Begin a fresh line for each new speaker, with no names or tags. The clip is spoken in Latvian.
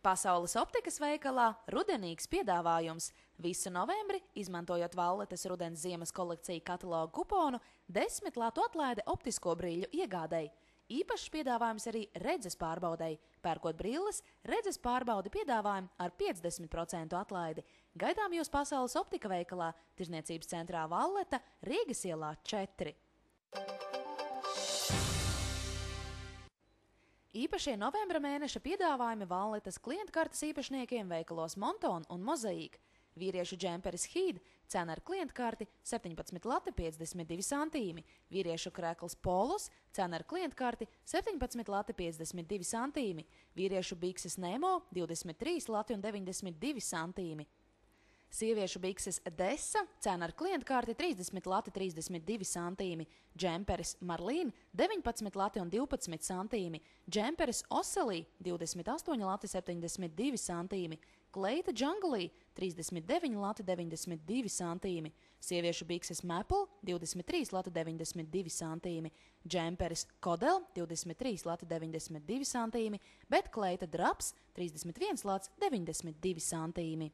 Pasaules optikas veikalā rudenīgs piedāvājums. Visu novembri, izmantojot Valletas rudens ziemas kolekciju katalogu kuponu, 10 latu atlaide optisko brīļu iegādēji. Īpašs piedāvājums arī redzes pārbaudei. Pērkot brilles, redzes pārbaudi piedāvājumu ar 50% atlaidi. Gaidām jūs Pasaules optika veikalā, Tirzniecības centrā Valleta, Rīgas ielā 4. Īpašie novembra mēneša piedāvājumi Valletas klientkartes īpašniekiem veikalos Monton un Mozaīk. Vīriešu džemperis Hīd, cena ar klientkarti 17 lati 52 santīmi. Vīriešu krekls Polus, cena ar klientkarti 17 lati 52 santīmi. Vīriešu bikses Nemo 23 lati un 92 santīmi. Sieviešu bikses Desa, cena ar klientkarti 30 lati 32 santīmi. Džemperis Marlīn 19 lati un 12 santīmi. Džemperis Oselī 28 lati 72 santīmi. Kleita Džanglī 39 lati 92 santīmi. Sieviešu bikses Maple 23 lati 92 santīmi. Džemperis Kodel 23 lati 92 santīmi, bet kleita Draps 31 lati 92 santīmi.